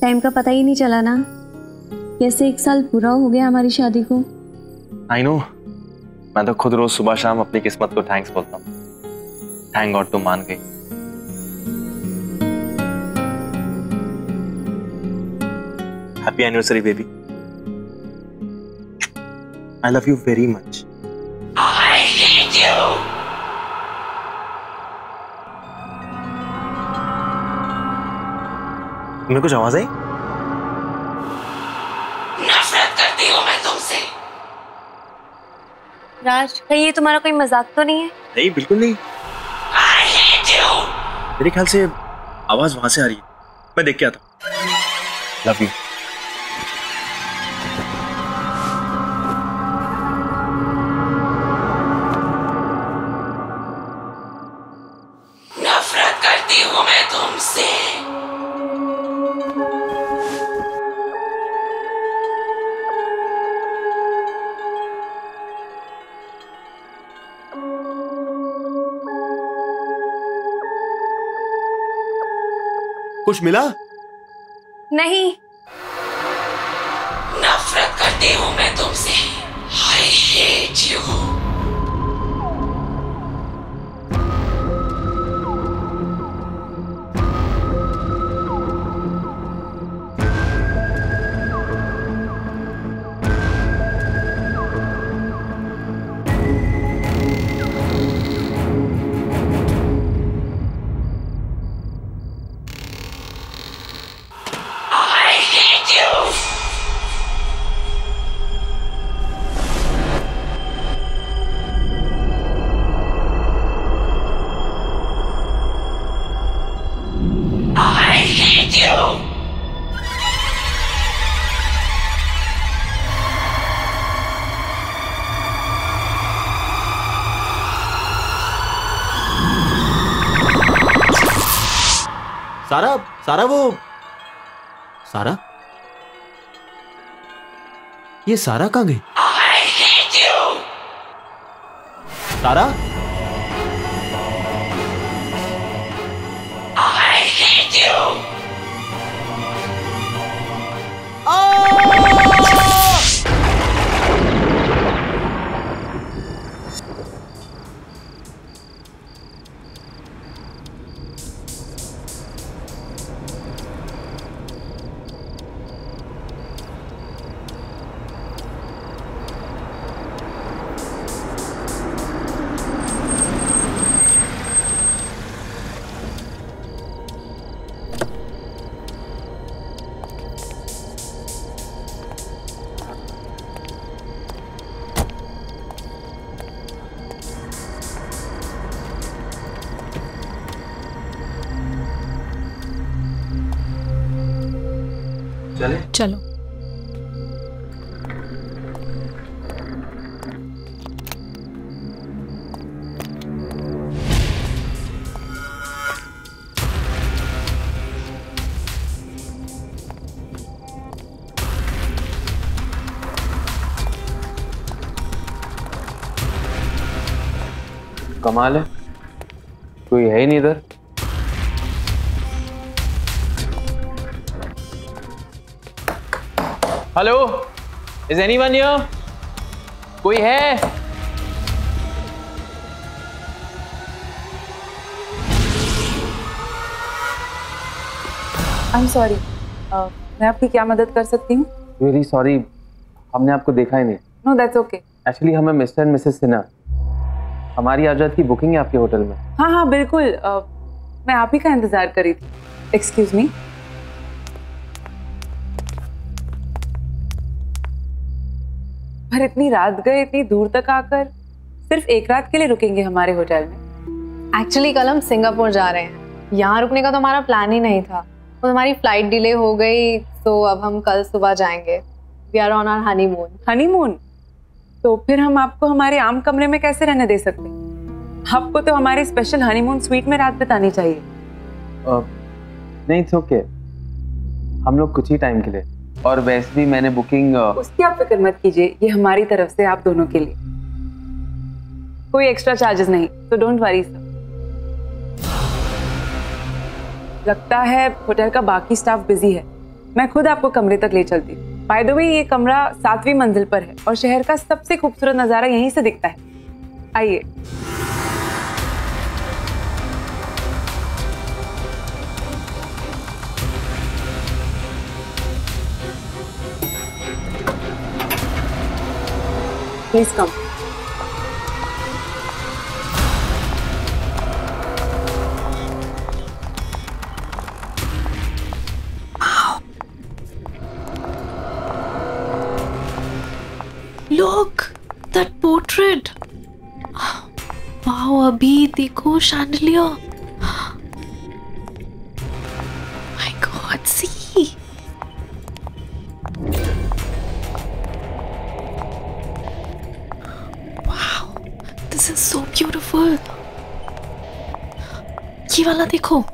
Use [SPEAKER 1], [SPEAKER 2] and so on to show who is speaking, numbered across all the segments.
[SPEAKER 1] Time का पता ही नहीं चला ना। कैसे 1 साल पूरा हो गया हमारी शादी को।
[SPEAKER 2] आई नो, मैं तो खुद रोज सुबह शाम अपनी किस्मत को थैंक्स बोलता हूँ। थैंक गॉड तुम मान गई। Happy anniversary baby. I love you very much.
[SPEAKER 3] I hate you.
[SPEAKER 2] तुम्हें कुछ आवाज आई?
[SPEAKER 3] नफरत करती हूँ मैं तुमसे।
[SPEAKER 1] राज, कहीं ये तुम्हारा कोई मजाक तो नहीं है?
[SPEAKER 2] नहीं, बिल्कुल नहीं।
[SPEAKER 3] I hate you.
[SPEAKER 2] मेरे ख्याल से आवाज वहां से आ रही है। मैं देख के आता हूँ। Love you.
[SPEAKER 3] नफरत करती हूँ मैं तुमसे।
[SPEAKER 2] कुछ मिला?
[SPEAKER 1] नहीं।
[SPEAKER 3] नफरत करती हूँ मैं तुमसे। I hate you. I hate you. I hate you.
[SPEAKER 2] सारा, सारा वो सारा, ये सारा कहाँ गई?
[SPEAKER 3] I hate you.
[SPEAKER 2] सारा,
[SPEAKER 3] I hate you.
[SPEAKER 2] चले?
[SPEAKER 4] चलो।
[SPEAKER 5] कमाल है, कोई है ही नहीं इधर। Hello, is anyone here? कोई है?
[SPEAKER 6] आई एम सॉरी, मैं आपकी क्या मदद कर सकती हूँ?
[SPEAKER 5] वेरी सॉरी, हमने आपको देखा ही नहीं।
[SPEAKER 6] No that's okay.
[SPEAKER 5] एक्चुअली हमें मिस्टर एंड मिसेस सिन्हा, हमारी आज रात की बुकिंग है आपके होटल में।
[SPEAKER 6] हाँ हाँ बिल्कुल, मैं आप ही का इंतजार कर रही थी। Excuse me. पर इतनी रात गए, इतनी दूर तक आकर सिर्फ 1 रात के लिए रुकेंगे हमारे होटल में?
[SPEAKER 4] एक्चुअली कल हम सिंगापुर जा रहे हैं। यहाँ रुकने का तो हमारा प्लान ही नहीं था। तो हमारी फ्लाइट डिले हो गई, तो अब हम कल सुबह जाएंगे। We are on our honeymoon.
[SPEAKER 6] Honeymoon? तो फिर हम आपको हमारे आम कमरे में कैसे रहने दे सकते हैं? आपको तो हमारे स्पेशल हनीमून स्वीट में रात बितानी चाहिए।
[SPEAKER 5] नहीं, इट्स ओके, हम लोग कुछ ही टाइम के लिए, और वैसे भी मैंने बुकिंग।
[SPEAKER 6] उसकी आप फिक्र मत कीजिए, ये हमारी तरफ से आप दोनों के लिए कोई एक्स्ट्रा चार्जेस नहीं, तो डोंट वरी सर। लगता है होटल का बाकी स्टाफ बिजी है, मैं खुद आपको कमरे तक ले चलती। बाय द वे ये कमरा 7वीं मंजिल पर है और शहर का सबसे खूबसूरत नजारा यहीं से दिखता है। आइए। Please come.
[SPEAKER 7] Look, that portrait. Wow, अभी देखो chandelier. My God, see. Wow, this is so beautiful. ये वाला देखो.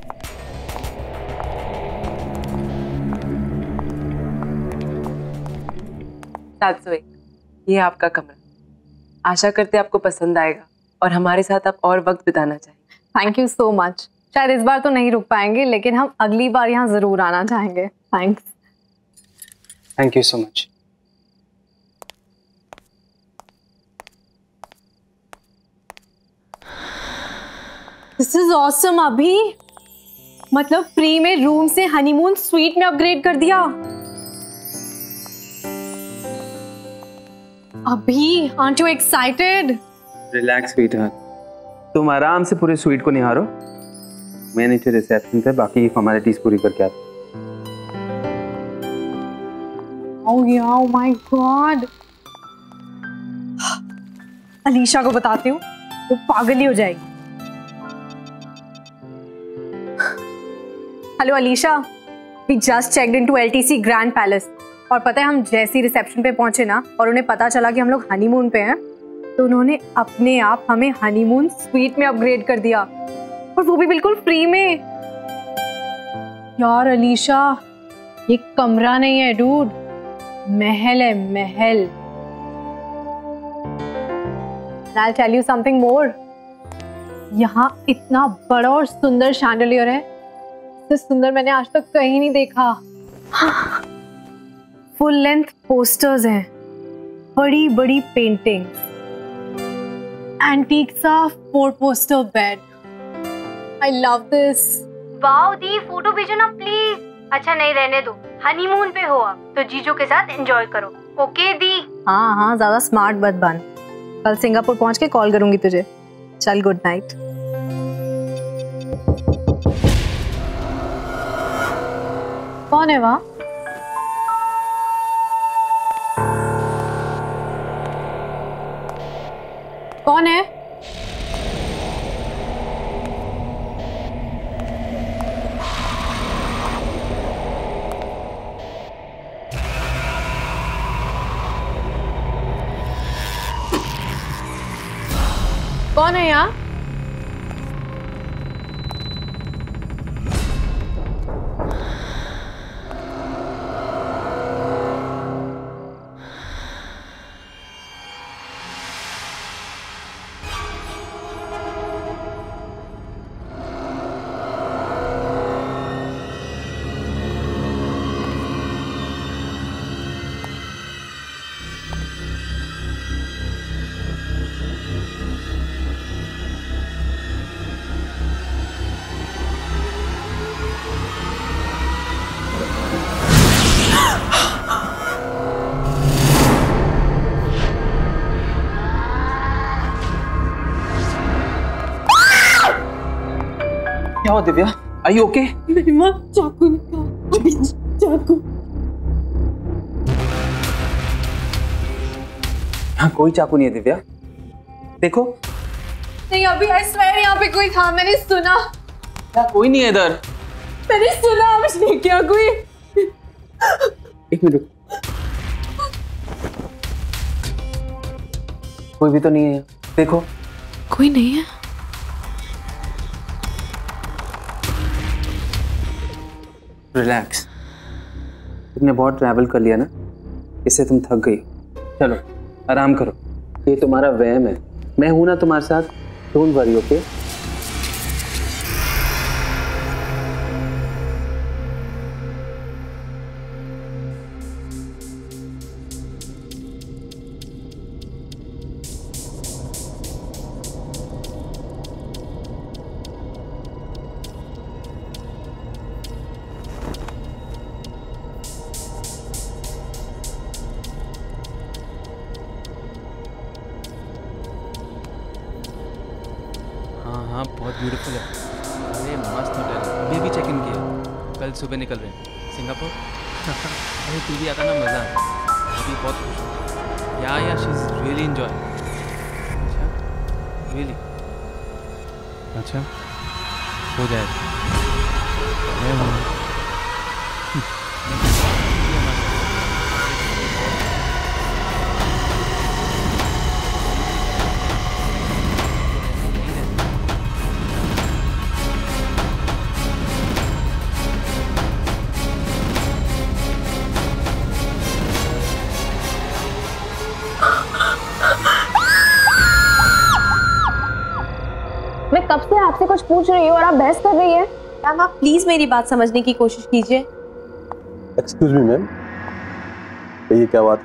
[SPEAKER 6] ये आपका कमरा। आशा करते आपको पसंद आएगा और हमारे साथ आप और वक्त बिताना चाहेंगे।
[SPEAKER 4] Thank you so much. शायद इस बार तो नहीं रुक पाएंगे, लेकिन हम अगली बार यहाँ जरूर आना चाहेंगे। Thanks.
[SPEAKER 8] Thank you so much.
[SPEAKER 4] This is awesome अभी। मतलब फ्री में रूम से हनीमून स्वीट में अपग्रेड कर दिया। अभी, aren't you excited?
[SPEAKER 5] Relax sweetheart, तुम आराम से पूरे स्वीट को निहारो। मैं नीचे रिसेप्शन पे बाकी फॉर्मेलिटीज पूरी करके आता हूँ।
[SPEAKER 4] Oh yeah, oh my God. Alisha को बताती हूँ, वो पागल ही हो जाएगी। Hello Alisha, we just checked into LTC Grand Palace और पता है हम जैसी रिसेप्शन पे पहुंचे ना और उन्हें पता चला कि हम लोग हनीमून पे हैं, तो उन्होंने अपने आप हमें हनीमून स्वीट में अपग्रेड कर दिया और वो भी बिल्कुल फ्री में। यार अलीशा, ये कमरा नहीं है डूड, महल है, महल। I'll tell you something more. यहाँ इतना बड़ा और सुंदर शैंडलियर है, इससे सुंदर मैंने आज तक कहीं नहीं देखा। फुल लेंथ पोस्टर्स हैं, बड़ी बड़ी पेंटिंग्स, एंटीक सा 4 poster bed. I love this.
[SPEAKER 9] Wow the, photo भेजो ना प्लीज। अच्छा नहीं, रहने दो, हनीमून पे हो आप तो जीजू के साथ एंजॉय करो। ओके दी।
[SPEAKER 4] हाँ हाँ, ज्यादा स्मार्ट मत बन। कल सिंगापुर पहुंच के कॉल करूंगी तुझे। चल, गुड नाइट। कौन है वहाँ? कौन है? कौन है यहाँ?
[SPEAKER 5] क्या हुआ दिव्या? Are you okay?
[SPEAKER 1] मेरी माँ चाकू निकाल, अभी चाकू।
[SPEAKER 5] यहाँ कोई चाकू नहीं है दिव्या, देखो।
[SPEAKER 4] नहीं अभी, आई स्वेयर यहाँ पे कोई था, मैंने सुना।
[SPEAKER 5] यहाँ कोई नहीं है इधर।
[SPEAKER 4] मैंने सुना उसने क्या कोई।
[SPEAKER 5] एक मिनट, कोई भी तो नहीं है यहाँ, देखो।
[SPEAKER 7] कोई नहीं है।
[SPEAKER 5] रिलैक्स, तुमने बहुत ट्रैवल कर लिया ना, इससे तुम थक गई। चलो आराम करो, ये तुम्हारा वहम है, मैं हूं ना तुम्हारे साथ। Don't worry, okay? जाओ। अरे मस्त होटल, अभी अभी चेक इन किया, कल सुबह निकल रहे हैं सिंगापुर। अरे तू भी आता ना, मज़ा आता। अभी बहुत खुश हूँ। या शी इज़ रियली एंजॉय। अच्छा रियली? अच्छा हो जाएगा। मैं हूँ।
[SPEAKER 1] मैं कब से आपसे कुछ पूछ रही हूँ और आप बहस कर रही है। मैम आप प्लीज मेरी बात समझने की कोशिश कीजिए।
[SPEAKER 10] एक्सक्यूज मी मैम, ये क्या बात है?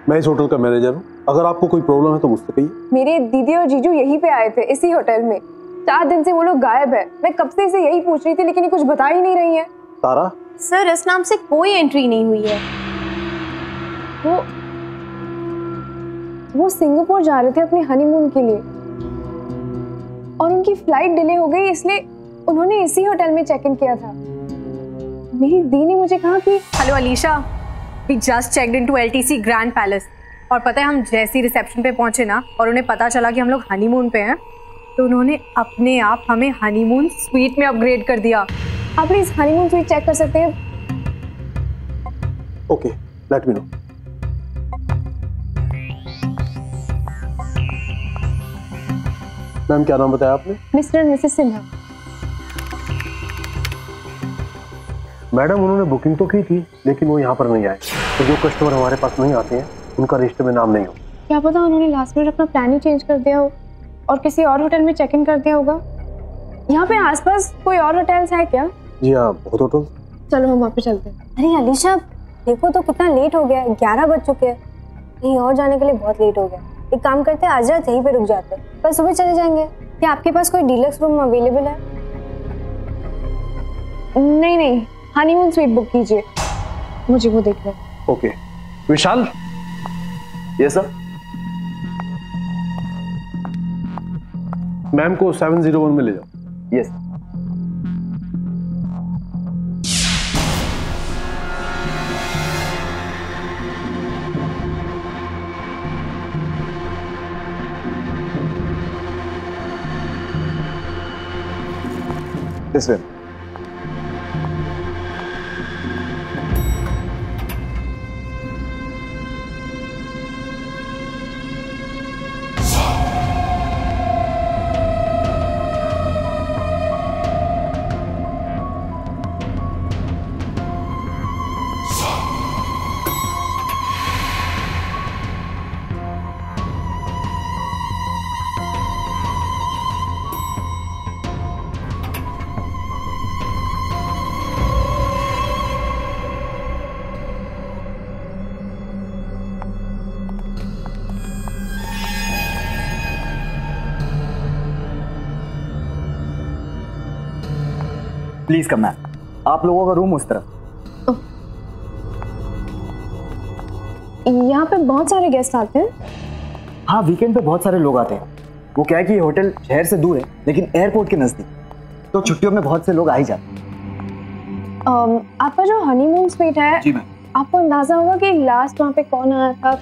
[SPEAKER 10] मैं इस होटल का मैनेजर हूँ, अगर आपको कोई प्रॉब्लम है तो मुझसे कहिए।
[SPEAKER 11] मेरे दीदी और जीजू यहीं पे आए थे, इसी होटल में। 4 दिन से वो लोग गायब है। मैं कब से इसे यही पूछ रही थी, लेकिन ये कुछ बता ही नहीं रही है।
[SPEAKER 10] तारा?
[SPEAKER 1] सर इस नाम से कोई एंट्री नहीं हुई है।
[SPEAKER 11] वो सिंगापुर जा रहे थे अपने हनीमून के लिए और उनकी फ्लाइट डिले हो गई, इसलिए उन्होंने इसी होटल में चेक इन किया था। मेरी दी ने मुझे कहा कि
[SPEAKER 4] hello Alisha, we just checked into LTC grand palace. और पता है हम जैसे ही रिसेप्शन पे पहुंचे ना और उन्हें पता चला कि हम लोग हनीमून पे हैं, तो उन्होंने अपने आप हमें हनीमून स्वीट में अपग्रेड कर दिया।
[SPEAKER 11] आप प्लीज हनीमून स्वीट चेक कर सकते हैं?
[SPEAKER 10] Okay, let me know. Ma'am क्या नाम बताया आपने?
[SPEAKER 11] Mister and missus Sinha.
[SPEAKER 10] Madam उन्होंने बुकिंग तो की थी, लेकिन वो यहाँ पर नहीं आए। तो जो कस्टमर हमारे पास नहीं आते हैं उनका रजिस्टर में नाम नहीं हो।
[SPEAKER 11] क्या पता उन्होंने लास्ट मिनट अपना प्लान ही चेंज कर दिया हो और किसी और होटल में चेक इन कर दिया होगा। यहाँ पे आसपास कोई और होटल्स है क्या?
[SPEAKER 10] जी हाँ, बहुत होटल।
[SPEAKER 11] चलो हम वहाँ पे चलते हैं।
[SPEAKER 1] अरे अलीशा देखो तो कितना लेट हो गया है, 11 बज चुके हैं। कहीं और जाने के लिए बहुत लेट हो गया। एक काम करते हैं, आज रात यहीं पे रुक जाते हैं, कल सुबह चले जाएंगे। क्या आपके पास कोई डीलक्स रूम अवेलेबल है?
[SPEAKER 11] नहीं नहीं, हनीमून स्वीट बुक कीजिए, मुझे वो देखना है।
[SPEAKER 10] Okay Vishal.
[SPEAKER 2] Yes sir.
[SPEAKER 10] Ma'am को 701 में ले जाओ।
[SPEAKER 2] Yes.
[SPEAKER 10] This way.
[SPEAKER 12] Please come ma'am, आप लोगों का रूम उस तरफ।
[SPEAKER 11] यहाँ पे बहुत सारे गेस्ट आते हैं।
[SPEAKER 12] हाँ, वीकेंड पे बहुत सारे लोग आते हैं। वो क्या है कि ये होटल शहर से दूर है लेकिन एयरपोर्ट के नजदीक, तो छुट्टियों में बहुत से लोग आ ही जाते हैं।
[SPEAKER 11] आपका जो हनीमून स्वीट है,
[SPEAKER 12] जी मैम,
[SPEAKER 11] आपको अंदाजा होगा कि लास्ट वहाँ पे कौन आया था?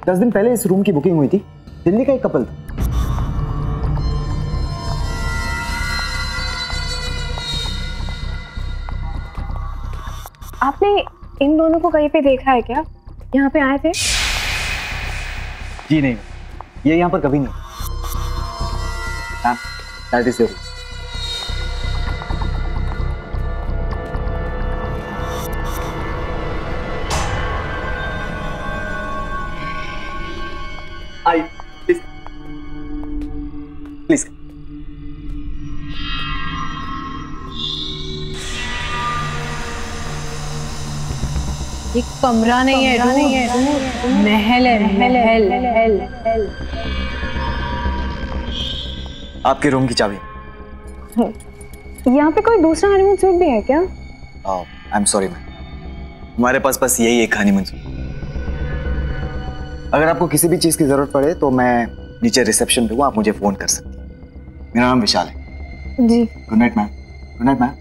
[SPEAKER 12] 10 दिन पहले इस रूम की बुकिंग हुई थी। दिल्ली का एक कपल था।
[SPEAKER 11] आपने इन दोनों को कहीं पे देखा है क्या? यहाँ पे आए थे?
[SPEAKER 12] जी नहीं, ये यहाँ पर कभी नहीं। Ma'am, that is your room. I please please.
[SPEAKER 4] ये कमरा नहीं है, महल है, महल।
[SPEAKER 12] आपके रूम की चाबी।
[SPEAKER 11] यहाँ पे कोई दूसरा हनीमून स्वीट भी है क्या?
[SPEAKER 12] आई एम सॉरी मैम, हमारे पास बस यही एक हनीमून स्वीट। अगर आपको किसी भी चीज की जरूरत पड़े तो मैं नीचे रिसेप्शन पे हूँ, आप मुझे फोन कर सकती हैं। मेरा नाम विशाल है।
[SPEAKER 11] जी।
[SPEAKER 12] Good night ma'am. Good night ma'am.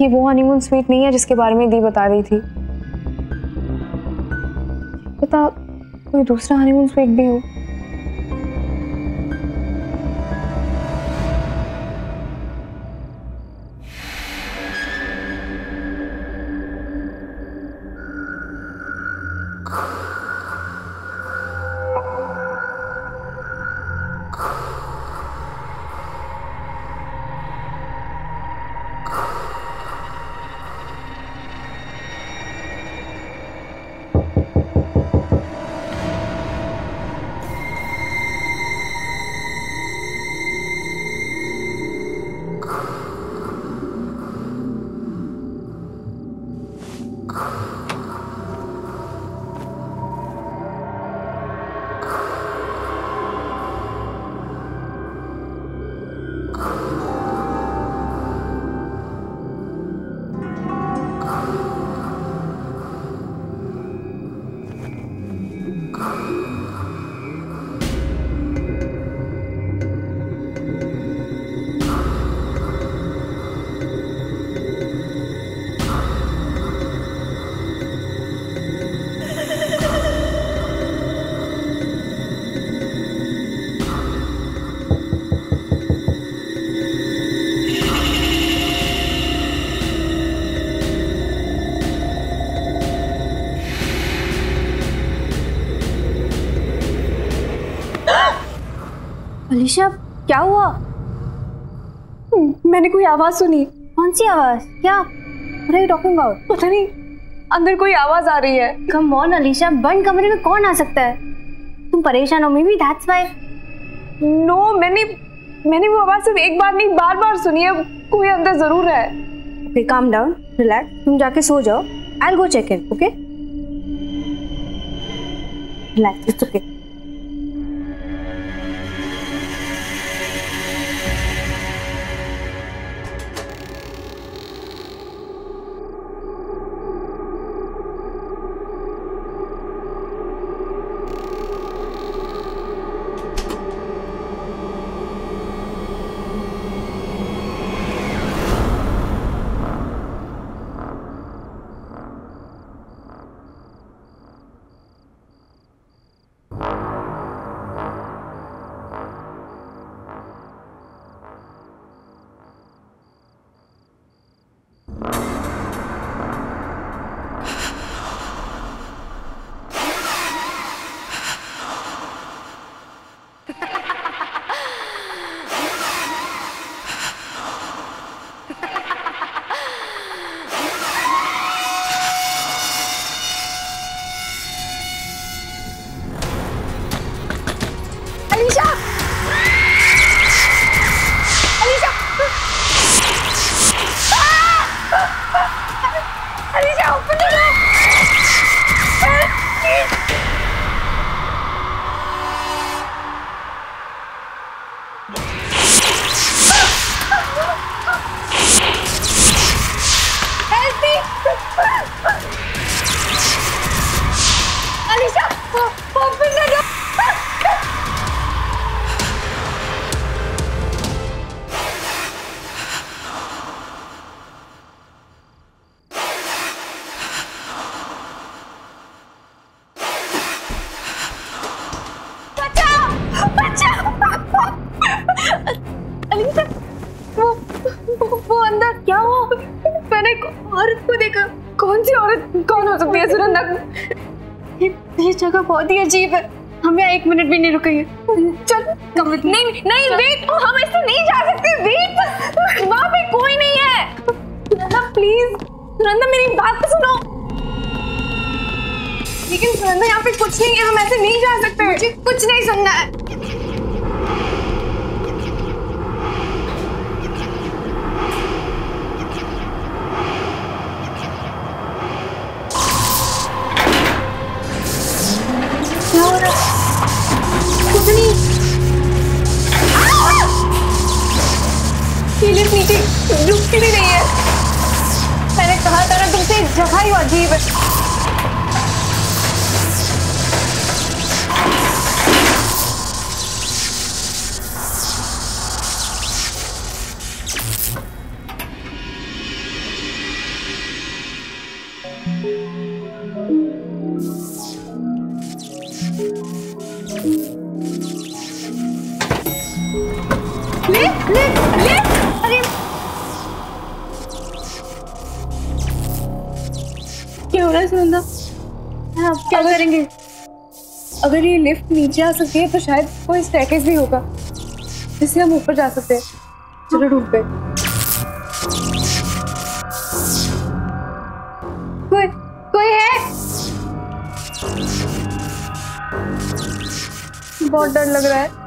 [SPEAKER 11] ये वो हनीमून स्वीट नहीं है जिसके बारे में दी बता रही थी। पता कोई दूसरा हनीमून स्वीट भी हो।
[SPEAKER 1] अलीशा, क्या हुआ?
[SPEAKER 11] मैंने कोई आवाज सुनी।
[SPEAKER 1] कौन सी आवाज? क्या? What are you talking about?
[SPEAKER 11] पता नहीं, अंदर कोई आवाज आ रही है।
[SPEAKER 1] Come on अलीशा, बंद कमरे में कौन आ सकता है? तुम परेशान हो, maybe that's why।
[SPEAKER 11] No, मैंने वो आवाज सिर्फ एक बार नहीं बार-बार सुनी है। कोई अंदर जरूर है।
[SPEAKER 1] Okay, calm down, relax. तुम जाके सो जाओ। I'll go check in, okay? Relax, it's okay.
[SPEAKER 11] वो अंदर क्या हुआ? मैंने एक औरत को देखा। कौन सी औरत? कौन हो सकती है सुनंदा? ये जगह बहुत ही अजीब है। हम यहाँ 1 मिनट भी नहीं रुकेंगे। चल कमर। नहीं वेट, हम ऐसे नहीं जा सकते। वेट, वहाँ पे कोई नहीं है। सुनंदा प्लीज, सुनंदा मेरी बात तो सुनो। लेकिन सुनंदा यहाँ पे कुछ नहीं है, हम ऐसे नहीं जा सकते। मुझे कुछ नहीं सुनना है। नीचे रुकती भी नहीं है। मैंने कहा था ना तुमसे, जगह ही अजीब है। अरे क्या हो रहा है सुनंदा? आप क्या करेंगे? अगर ये लिफ्ट नीचे आ सकती है तो शायद कोई स्टेयरकेस भी होगा जिससे हम ऊपर जा सकते हैं। चलो ढूंढते हैं। कोई है? बहुत डर लग रहा है।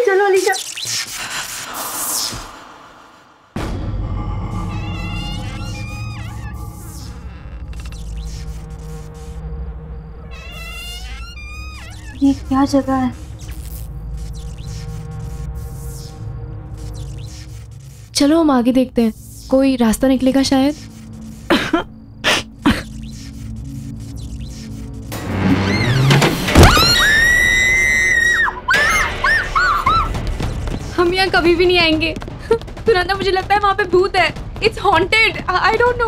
[SPEAKER 11] चलो अलीशा।
[SPEAKER 1] ये क्या जगह है?
[SPEAKER 7] चलो हम आगे देखते हैं, कोई रास्ता निकलेगा शायद। हम यहाँ कभी भी नहीं आएंगे। सुनंदा, मुझे लगता है वहाँ पे भूत है। It's haunted. I don't know.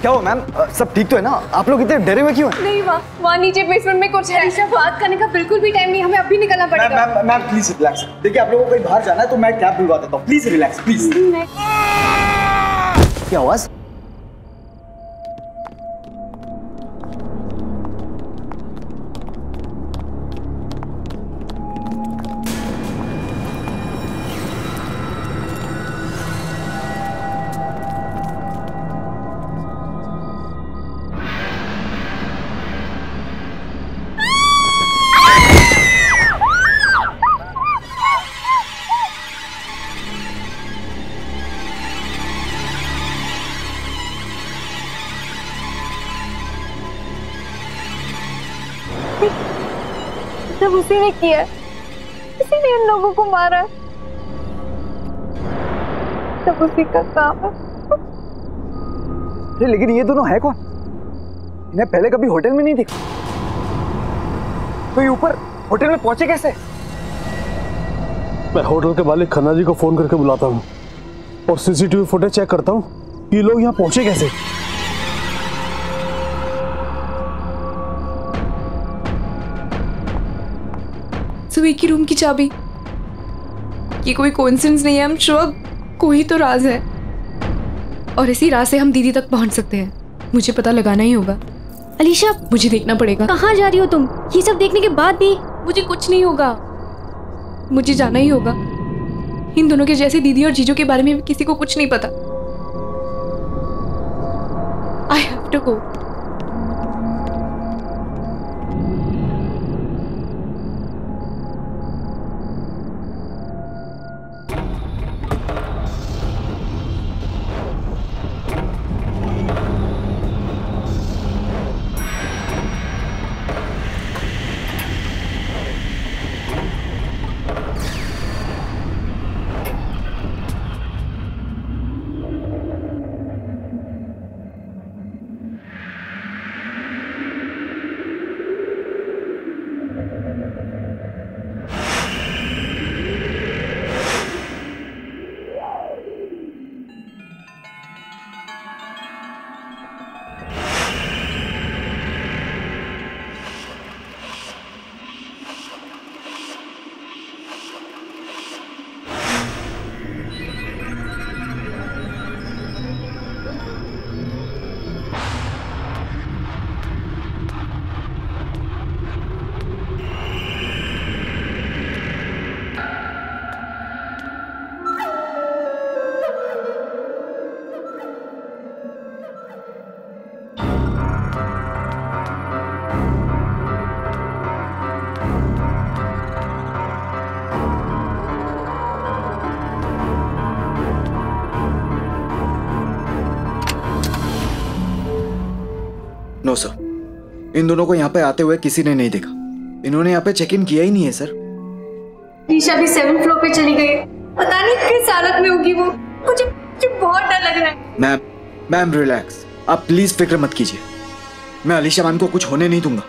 [SPEAKER 12] क्या हो मैम, सब ठीक तो है ना? आप लोग इतने डरे हुए क्यों हैं?
[SPEAKER 11] नहीं, वहाँ नीचे बेसमेंट में कुछ है। अलीशा, बात करने का बिल्कुल भी टाइम नहीं, हमें अभी निकलना पड़ेगा।
[SPEAKER 12] Ma'am please relax. देखिए आप लोगों को कहीं बाहर जाना है तो मैं कैब बुलवा देता हूँ। Please relax please. क्या आवाज?
[SPEAKER 11] सब उसी ने किया, इसी ने इन लोगों को मारा, सब उसी का काम है।
[SPEAKER 12] अरे लेकिन ये दोनों है कौन? इन्हें पहले कभी होटल में नहीं देखा। तो ये ऊपर होटल में पहुंचे कैसे?
[SPEAKER 10] मैं होटल के मालिक खन्ना जी को फोन करके बुलाता हूँ और सीसीटीवी फुटेज चेक करता हूँ ये लोग यहाँ पहुंचे कैसे।
[SPEAKER 7] सुबह की रूम की चाबी, ये कोई कोइंसिडेंस नहीं है। हम श्योर कोई तो राज है और इसी राज से हम दीदी तक पहुंच सकते हैं। मुझे पता लगाना ही होगा।
[SPEAKER 1] अलीशा,
[SPEAKER 7] मुझे देखना पड़ेगा।
[SPEAKER 1] कहाँ जा रही हो तुम? ये सब देखने के बाद भी
[SPEAKER 7] मुझे कुछ नहीं होगा, मुझे जाना ही होगा। इन दोनों के जैसे दीदी और जीजू के बारे में किसी को कुछ नहीं पता। I have to go.
[SPEAKER 12] No sir, इन दोनों को यहाँ पे आते हुए किसी ने नहीं देखा। इन्होंने यहाँ पे चेक इन किया ही नहीं है सर।
[SPEAKER 4] ईशा भी 7th फ्लोर पे चली गई। पता नहीं किस हालत में होगी वो। मुझे बहुत डर लग रहा है।
[SPEAKER 12] मैम रिलैक्स, आप प्लीज फिक्र मत कीजिए। मैं अलीशा मैम को कुछ होने नहीं दूंगा।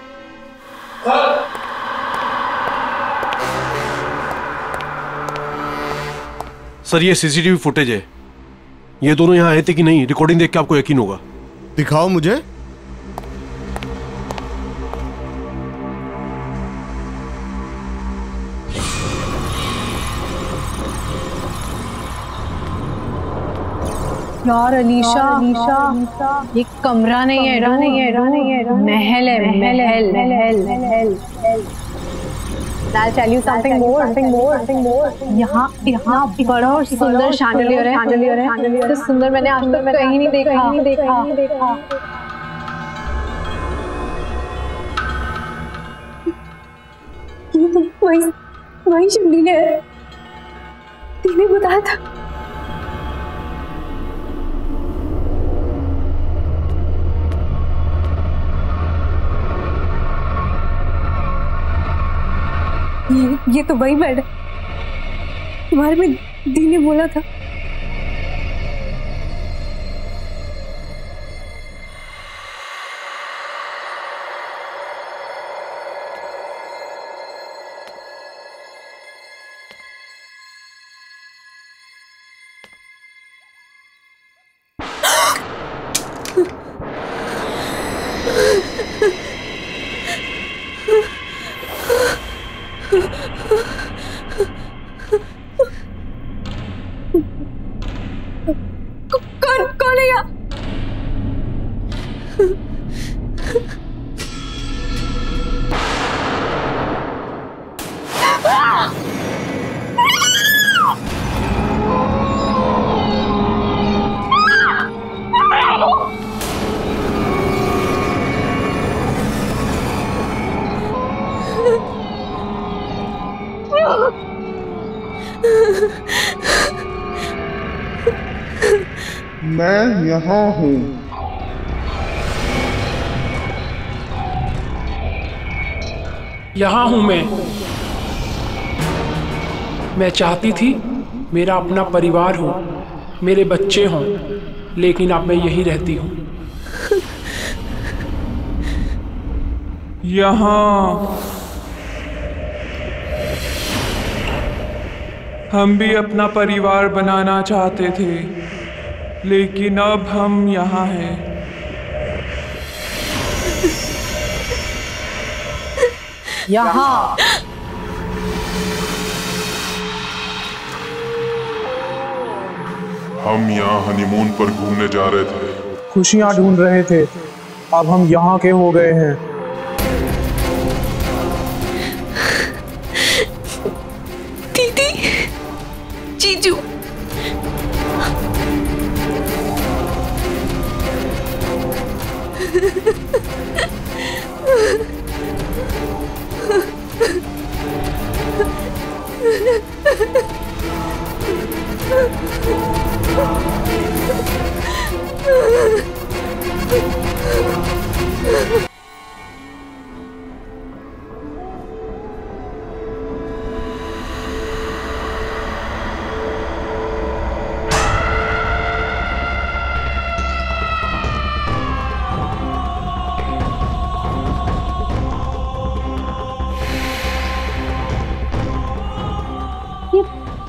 [SPEAKER 10] सर ये सीसीटीवी फुटेज है। ये दोनों यहाँ आए थे कि नहीं, रिकॉर्डिंग देख के आपको यकीन होगा।
[SPEAKER 13] दिखाओ मुझे।
[SPEAKER 4] यार अलीशा, ये कमरा नहीं है, महल है। I'll tell you something more. यहाँ बड़ा और सुंदर शैंडलियर है। तो सुंदर मैंने आज तक कहीं नहीं देखा।
[SPEAKER 11] ये तो वही शैंडलियर है। तूने बताया था। ये तो वही बेड है तुम्हारे में दी ने बोला था। कौन है यहाँ?
[SPEAKER 13] मैं यहाँ हूँ।
[SPEAKER 14] यहाँ हूँ मैं चाहती थी मेरा अपना परिवार हो, मेरे बच्चे हों, लेकिन अब मैं यही रहती हूँ।
[SPEAKER 15] यहाँ हम भी अपना परिवार बनाना चाहते थे, लेकिन अब हम यहाँ हैं।
[SPEAKER 4] यहाँ
[SPEAKER 16] हम यहाँ हनीमून पर घूमने जा रहे थे,
[SPEAKER 15] खुशियाँ ढूंढ रहे थे, अब हम यहाँ के हो गए हैं।
[SPEAKER 7] दीदी, जीजू,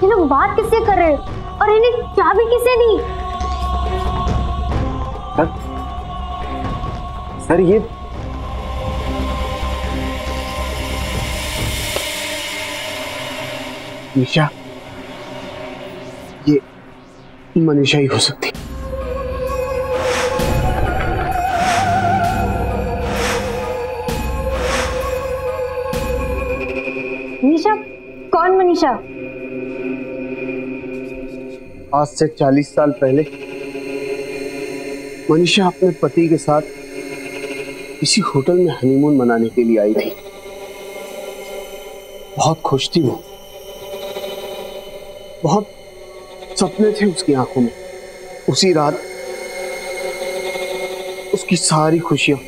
[SPEAKER 9] ये लोग बात किससे कर रहे हैं और इन्हें चाबी किसने दी?
[SPEAKER 12] सर ये
[SPEAKER 10] निशा, ये मनीषा ही हो सकती।
[SPEAKER 9] मनीषा? कौन मनीषा?
[SPEAKER 10] आज से 40 साल पहले मनीषा अपने पति के साथ किसी होटल में हनीमून मनाने के लिए आई थी। बहुत खुश थी वो, बहुत सपने थे उसकी आंखों में। उसी रात उसकी सारी खुशियां,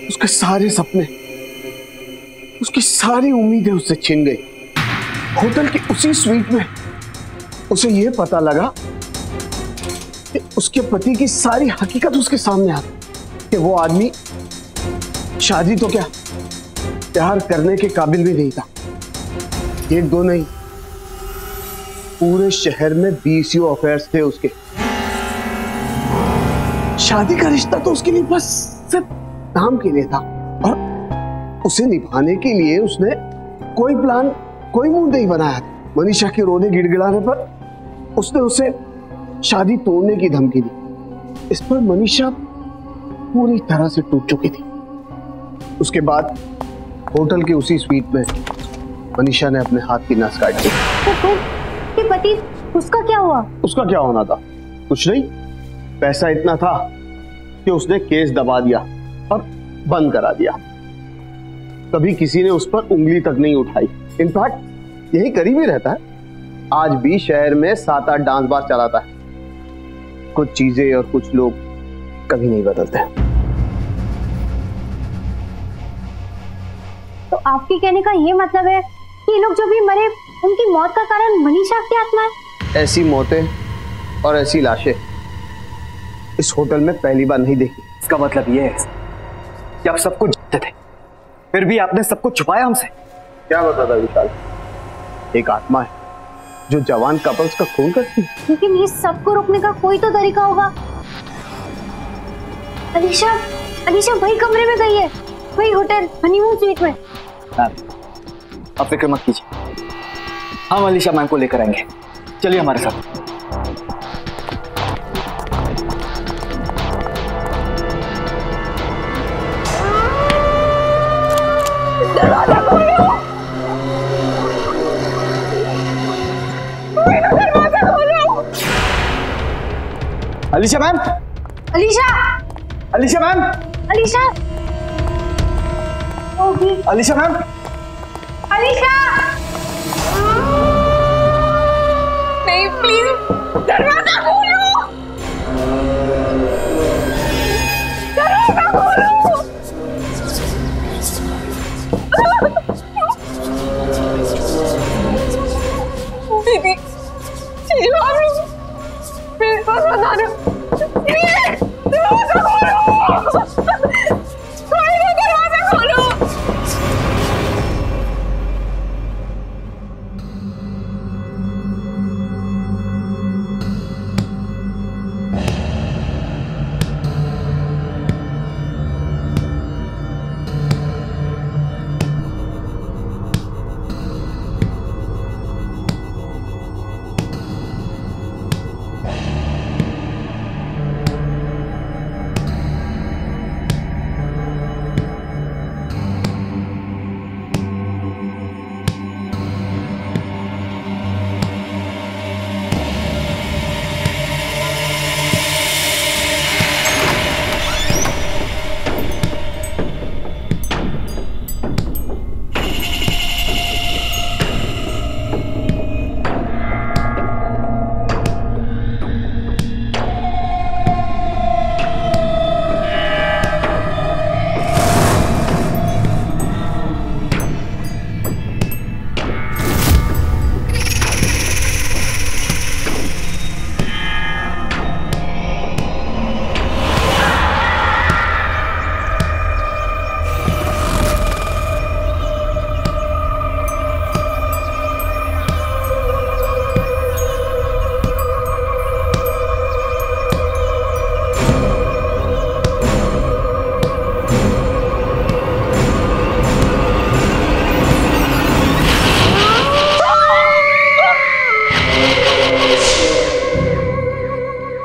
[SPEAKER 10] उसके सारे सपने, उसकी सारी उम्मीदें उससे छिन गई। होटल की उसी स्वीट में उसे यह पता लगा कि उसके पति की सारी हकीकत उसके सामने आ गई कि वो आदमी शादी तो क्या प्यार करने के काबिल भी नहीं था। एक दो नहीं, पूरे शहर में 20 अफेयर्स थे उसके। शादी का रिश्ता तो उसके लिए बस सिर्फ नाम के लिए था और उसे निभाने के लिए उसने कोई प्लान, कोई मूड नहीं बनाया था। मनीषा के रोने गिड़गिड़ाने पर उसने उसे शादी तोड़ने की धमकी दी। इस पर मनीषा पूरी तरह से टूट चुकी थी। उसके बाद होटल की उसी स्वीट में मनीषा ने अपने हाथ की नस काट दी।
[SPEAKER 9] तो फिर कि पति, उसका क्या हुआ?
[SPEAKER 10] उसका क्या होना था? कुछ नहीं, पैसा इतना था कि उसने केस दबा दिया और बंद करा दिया। कभी किसी ने उस पर उंगली तक नहीं उठाई। इनफैक्ट यही करीब ही रहता है। आज भी शहर में 7-8 डांस बार चलाता है। कुछ चीजें और कुछ लोग कभी नहीं बदलते।
[SPEAKER 9] तो आपके कहने का ये मतलब है कि ये लोग जो भी मरे उनकी मौत का कारण मनीषा की आत्मा है?
[SPEAKER 10] ऐसी मौतें और ऐसी लाशें इस होटल में पहली बार नहीं देखी।
[SPEAKER 12] इसका मतलब ये है कि आप सब कुछ जानते थे, फिर भी आपने सब कुछ छुपाया हमसे।
[SPEAKER 10] क्या बता था विशाल? एक आत्मा है जो जवान कपल्स का खून करती है।
[SPEAKER 9] लेकिन ये सबको रोकने का कोई तो तरीका होगा। अलीशा, अलीशा वही कमरे में गई है, वही होटल हनीमून स्वीट में।
[SPEAKER 12] आप फिक्र मत कीजिए, हम अलीशा मैम को लेकर आएंगे। चलिए हमारे साथ।
[SPEAKER 11] दरवाजा खोलो, दरवाजा खोलो।
[SPEAKER 12] Alisha ma'am,
[SPEAKER 9] Alisha,
[SPEAKER 12] Alisha ma'am,
[SPEAKER 9] Alisha,
[SPEAKER 12] Alisha ma'am,
[SPEAKER 11] Alisha, नहीं प्लीज दरवाजा खोलो, दरवाजा खोलो। दीदी, चीजू आप लोग मेरे पास बता रहे हो। दरवाजा खोलो, दरवाजा खोलो।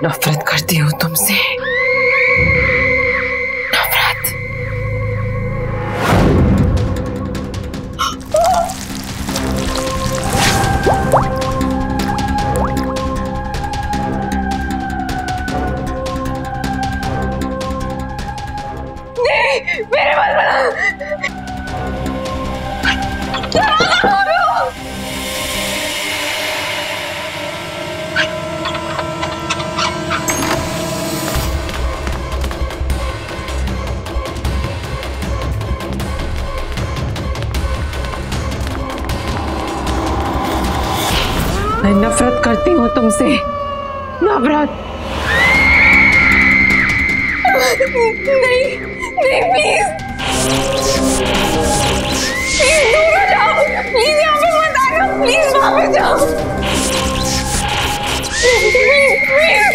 [SPEAKER 3] नफरत करती हूँ तुमसे, नफरत।
[SPEAKER 11] नहीं, मेरे बाल बना।
[SPEAKER 6] मैं नफरत करती हूँ तुमसे, नफरत।
[SPEAKER 11] नहीं नहीं प्लीज प्लीज दूर हो जाओ, प्लीज यहाँ पे मत आना, प्लीज वहाँ पे जाओ, please.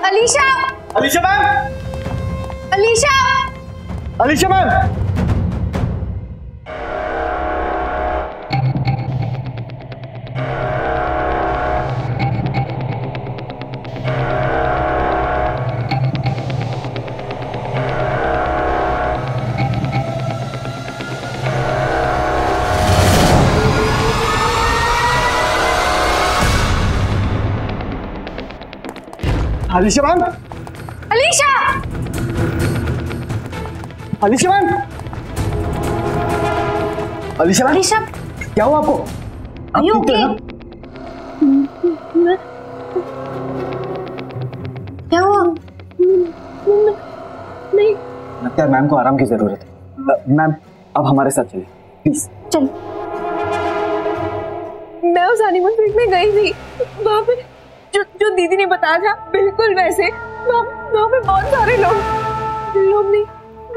[SPEAKER 1] Alisha,
[SPEAKER 12] Alisha ma'am,
[SPEAKER 1] Alisha,
[SPEAKER 12] Alisha ma'am. Alisha ma'am,
[SPEAKER 1] Alisha,
[SPEAKER 12] Alisha ma'am, Alisha ma'am,
[SPEAKER 1] Alisha,
[SPEAKER 12] क्या हुआ आपको?
[SPEAKER 1] Are you okay? क्या हुआ? नहीं।
[SPEAKER 12] लगता है मैम को आराम की जरूरत है। मैम अब हमारे साथ चलिए प्लीज।
[SPEAKER 1] चल।
[SPEAKER 11] मैं उस हनीमून ट्रिप में गई थी, वहाँ पे जो दीदी ने बताया था बिल्कुल वैसे, वहाँ पे बहुत सारे लोग नहीं,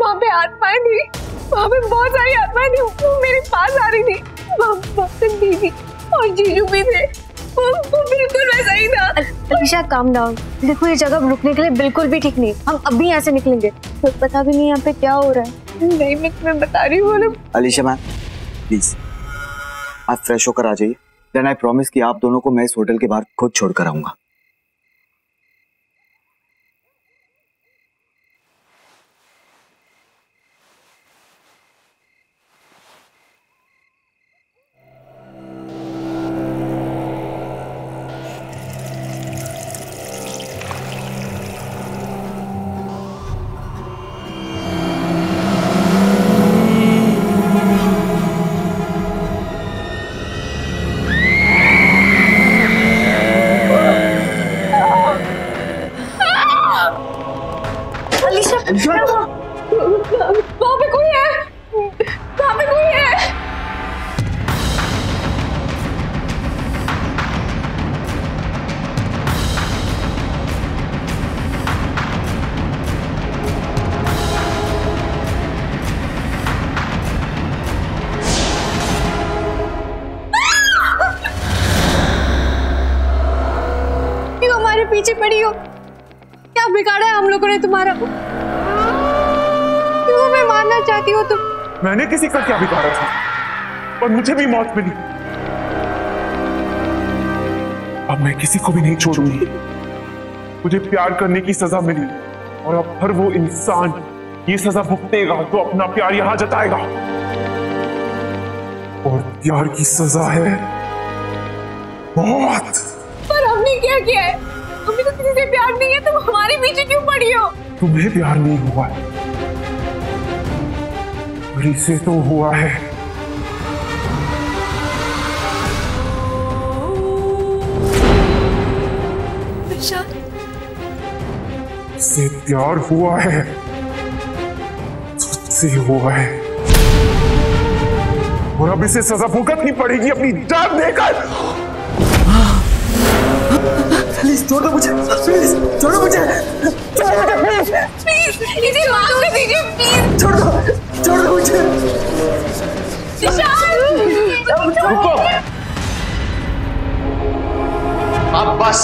[SPEAKER 11] वहाँ पे आत्माएं थी, वहाँ पे बहुत सारी आत्माएं थी, वो मेरे पास आ रही थी, वहाँ पे दीदी और जीजू भी थे, वो बिल्कुल वैसा ही था।
[SPEAKER 1] अलीशा काम डाउन, देखो ये जगह रुकने के लिए बिल्कुल भी ठीक नहीं, हम अभी यहाँ से निकलेंगे, तो पता भी नहीं यहाँ पे क्या हो रहा है।
[SPEAKER 11] नहीं मैं तुम्हें बता रही हूँ।
[SPEAKER 12] अलीशा मैम प्लीज आप फ्रेश होकर आ जाइए, देन आई प्रॉमिस कि आप दोनों को मैं इस होटल के बाहर खुद छोड़कर आऊंगा।
[SPEAKER 11] वहाँ पे कोई है, वहाँ पे कोई है।
[SPEAKER 1] क्यों हमारे पीछे पड़ी हो? क्या बिगाड़ा है हम लोगों ने तुम्हारा? क्यों हमें मारना चाहती हो तुम?
[SPEAKER 15] मैंने किसी का क्या बिगाड़ा था, पर मुझे भी मौत मिली। अब मैं किसी को भी नहीं छोड़ूंगी। मुझे प्यार करने की सजा मिली और अब हर वो इंसान ये सजा भुगतेगा तो अपना प्यार यहां जताएगा। और प्यार की सजा है मौत।
[SPEAKER 11] पर हमने क्या किया है? हमें तो किसी से प्यार नहीं है, तुम हमारे पीछे क्यों पड़ी हो?
[SPEAKER 15] तुम्हें प्यार नहीं हुआ है, इसे तो हुआ है। इससे प्यार हुआ है, तुझसे हुआ है, और अब इसे सजा भुगतनी पड़ेगी अपनी जान देकर।
[SPEAKER 12] प्लीज छोड़ दो मुझे, प्लीज छोड़ो मुझे,
[SPEAKER 11] प्लीज इसे माफ कर दीजिए, प्लीज
[SPEAKER 12] छोड़ दो मुझे।
[SPEAKER 10] रुको, अब बस।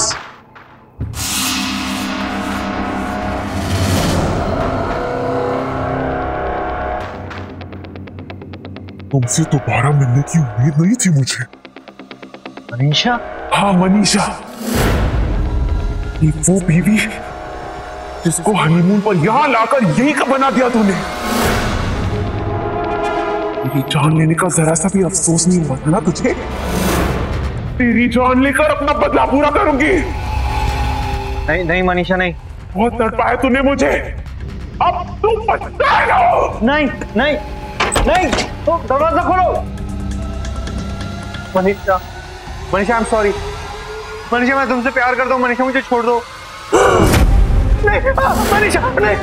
[SPEAKER 16] तुमसे दोबारा मिलने की उम्मीद नहीं थी मुझे।
[SPEAKER 12] मनीषा?
[SPEAKER 15] हाँ मनीषा, ये वो बीवी जिसको हनीमून पर यहां लाकर यही का बना दिया तूने। मेरी जान लेने का जरा सा भी अफसोस नहीं हुआ था ना तुझे? तेरी जान लेकर अपना बदला पूरा करूंगी।
[SPEAKER 12] नहीं नहीं मनीषा नहीं।
[SPEAKER 15] बहुत तड़पाया तूने मुझे, अब तू पछताएगा।
[SPEAKER 12] नहीं नहीं नहीं, तो दरवाजा खोलो। Manisha, Manisha I am sorry. Manisha मैं तुमसे प्यार करता हूँ, मनीषा मुझे छोड़ दो। नहीं मनीषा नहीं,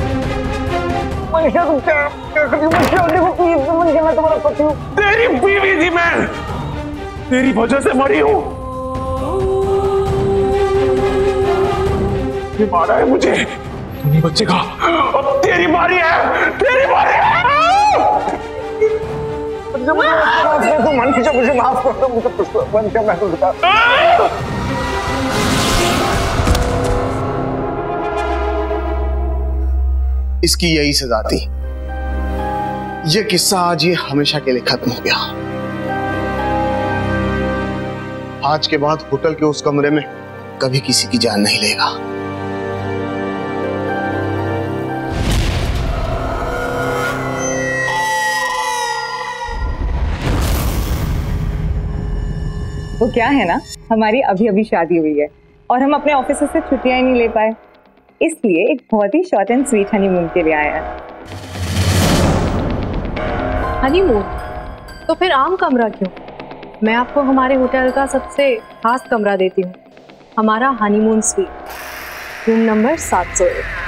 [SPEAKER 10] मनीषा तुम क्या कर रही हो? देखो प्लीज मनीषा, मैं तुम्हारा पति हूँ।
[SPEAKER 15] तेरी बीवी थी मैं, तेरी वजह से मरी हूँ। ये मारा है मुझे, तू नहीं बचेगा। अब तेरी बारी है, तेरी बारी है।
[SPEAKER 10] मनीषा मुझे माफ कर दो, मुझे मनीषा मैं तो बता। इसकी यही सजा थी। ये किस्सा आज ये हमेशा के लिए खत्म हो गया। आज के बाद होटल के उस कमरे में कभी किसी की जान नहीं लेगा।
[SPEAKER 6] वो क्या है ना, हमारी अभी अभी शादी हुई है और हम अपने ऑफिस से छुट्टियां ही नहीं ले पाए, इसलिए एक बहुत ही शॉर्ट एंड स्वीट हनीमून के लिए आया है।
[SPEAKER 4] हनीमून? तो फिर आम कमरा क्यों? मैं आपको हमारे होटल का सबसे खास कमरा देती हूँ, हमारा हनीमून स्वीट, रूम नंबर 701।